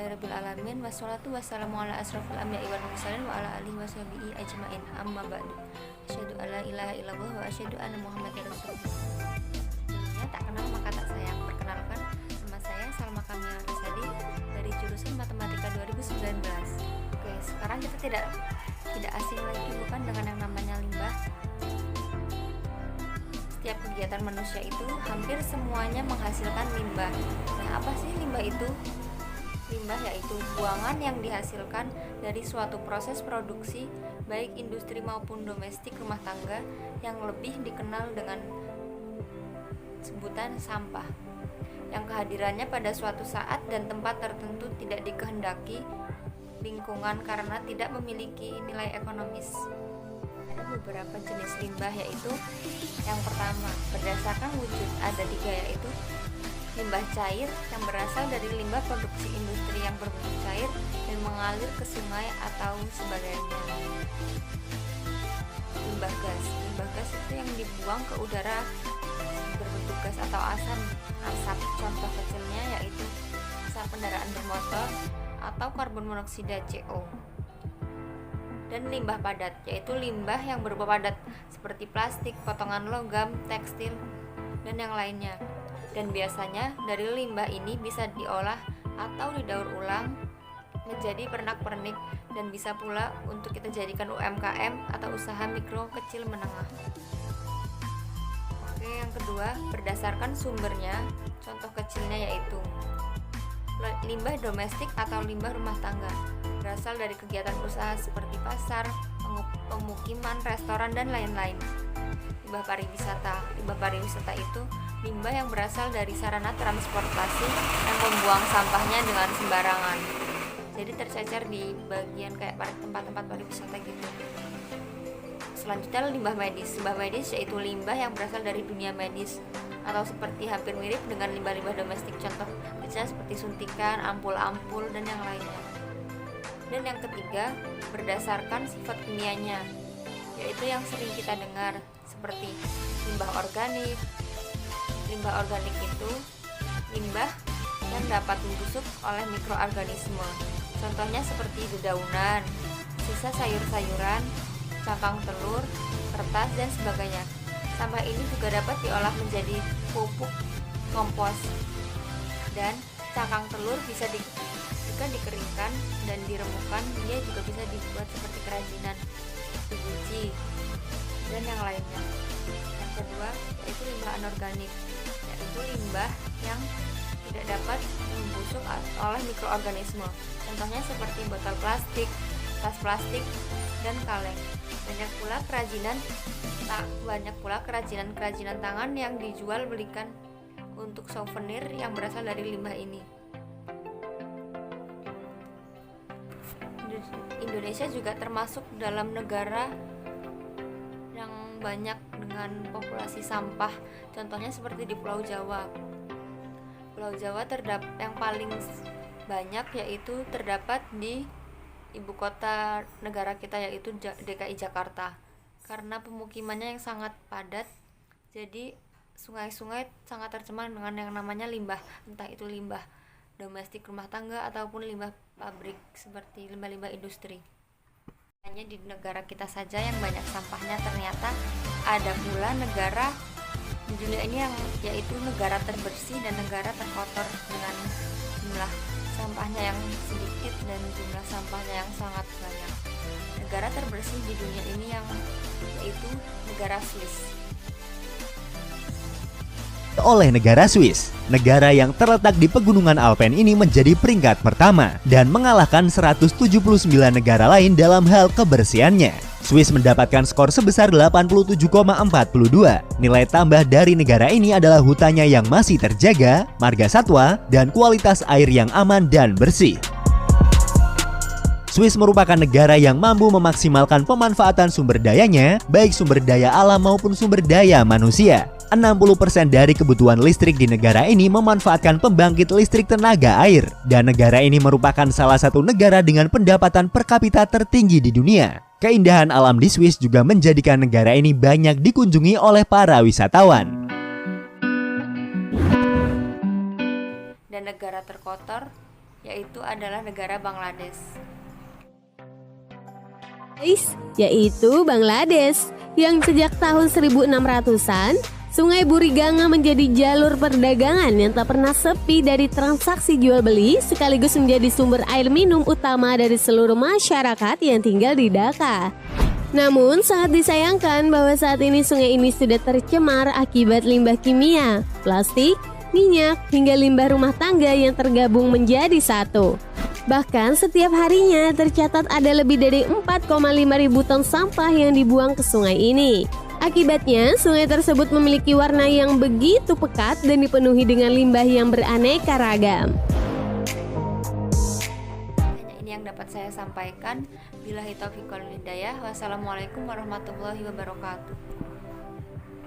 Alhamdulillahirabbil alamin wassalatu wassalamu ala asrofil anbiya'i wal mursalin wa ala alihi washabihi ajmain. Amma ba'du. Asyhadu alla ilaha illallah wa asyhadu anna Muhammadar Rasulullah. Sebelumnya tak kenal maka tak sayang. Perkenalkan, nama saya Salma Kamila Rasadi dari jurusan Matematika 2019. Oke, sekarang kita tidak asing lagi bukan dengan yang namanya limbah. Setiap kegiatan manusia itu hampir semuanya menghasilkan limbah. Nah, apa sih limbah itu? Limbah yaitu buangan yang dihasilkan dari suatu proses produksi baik industri maupun domestik rumah tangga yang lebih dikenal dengan sebutan sampah, yang kehadirannya pada suatu saat dan tempat tertentu tidak dikehendaki lingkungan karena tidak memiliki nilai ekonomis. Ada beberapa jenis limbah, yaitu yang pertama, berdasarkan wujud ada 3, yaitu limbah cair yang berasal dari limbah produksi industri yang berbentuk cair dan mengalir ke sungai atau sebagainya. Limbah gas itu yang dibuang ke udara berbentuk gas atau asap. Contoh kecilnya yaitu asap kendaraan bermotor atau karbon monoksida CO. Dan limbah padat, yaitu limbah yang berupa padat seperti plastik, potongan logam, tekstil, dan yang lainnya. Dan biasanya dari limbah ini bisa diolah atau didaur ulang menjadi pernak-pernik dan bisa pula untuk kita jadikan UMKM atau usaha mikro kecil menengah. Oke, yang kedua, berdasarkan sumbernya, contoh kecilnya yaitu limbah domestik atau limbah rumah tangga, berasal dari kegiatan usaha seperti pasar, pemukiman, restoran, dan lain-lain. Limbah pariwisata itu limbah yang berasal dari sarana transportasi yang membuang sampahnya dengan sembarangan, jadi tercecer di bagian kayak tempat-tempat pariwisata gitu. Selanjutnya limbah medis yaitu limbah yang berasal dari dunia medis atau seperti hampir mirip dengan limbah-limbah domestik, contoh kecil seperti suntikan, ampul-ampul, dan yang lainnya. Dan yang ketiga, berdasarkan sifat kimianya, yaitu yang sering kita dengar seperti limbah organik. Limbah organik itu limbah yang dapat membusuk oleh mikroorganisme. Contohnya seperti dedaunan, sisa sayur-sayuran, cangkang telur, kertas, dan sebagainya. Sampah ini juga dapat diolah menjadi pupuk kompos. Dan cangkang telur jika dikeringkan dan diremukkan, dia juga bisa dibuat seperti kerajinan, guci, dan yang lainnya. Yang kedua yaitu limbah anorganik, yaitu limbah yang tidak dapat membusuk oleh mikroorganisme. Contohnya seperti botol plastik, tas plastik, dan kaleng. Banyak pula kerajinan tangan yang dijual belikan untuk souvenir yang berasal dari limbah ini. Indonesia juga termasuk dalam negara yang banyak dengan populasi sampah. Contohnya seperti di Pulau Jawa. Pulau Jawa yang paling banyak yaitu terdapat di ibu kota negara kita, yaitu DKI Jakarta. Karena pemukimannya yang sangat padat, jadi sungai-sungai sangat tercemar dengan yang namanya limbah, entah itu limbah domestik rumah tangga ataupun limbah pabrik seperti limbah-limbah industri. Hanya di negara kita saja yang banyak sampahnya, ternyata ada pula negara di dunia ini yang yaitu negara terbersih dan negara terkotor dengan jumlah sampahnya yang sedikit dan jumlah sampahnya yang sangat banyak. Negara terbersih di dunia ini yaitu negara Swiss. Oleh negara Swiss, negara yang terletak di pegunungan Alpen ini menjadi peringkat pertama dan mengalahkan 179 negara lain dalam hal kebersihannya. Swiss mendapatkan skor sebesar 87,42. Nilai tambah dari negara ini adalah hutannya yang masih terjaga, marga satwa, dan kualitas air yang aman dan bersih. Swiss merupakan negara yang mampu memaksimalkan pemanfaatan sumber dayanya, baik sumber daya alam maupun sumber daya manusia. 60% dari kebutuhan listrik di negara ini memanfaatkan pembangkit listrik tenaga air, dan negara ini merupakan salah satu negara dengan pendapatan per kapita tertinggi di dunia. Keindahan alam di Swiss juga menjadikan negara ini banyak dikunjungi oleh para wisatawan. Dan negara terkotor yaitu adalah negara Bangladesh. Yaitu Bangladesh, yang sejak tahun 1600-an, Sungai Buriganga menjadi jalur perdagangan yang tak pernah sepi dari transaksi jual beli, sekaligus menjadi sumber air minum utama dari seluruh masyarakat yang tinggal di Dhaka. Namun sangat disayangkan bahwa saat ini sungai ini sudah tercemar akibat limbah kimia, plastik, minyak, hingga limbah rumah tangga yang tergabung menjadi satu. Bahkan setiap harinya tercatat ada lebih dari 4,5 ribu ton sampah yang dibuang ke sungai ini. Akibatnya, sungai tersebut memiliki warna yang begitu pekat dan dipenuhi dengan limbah yang beraneka ragam. Hanya ini yang dapat saya sampaikan. Billahi taufiq wal hidayah. Wassalamualaikum warahmatullahi wabarakatuh.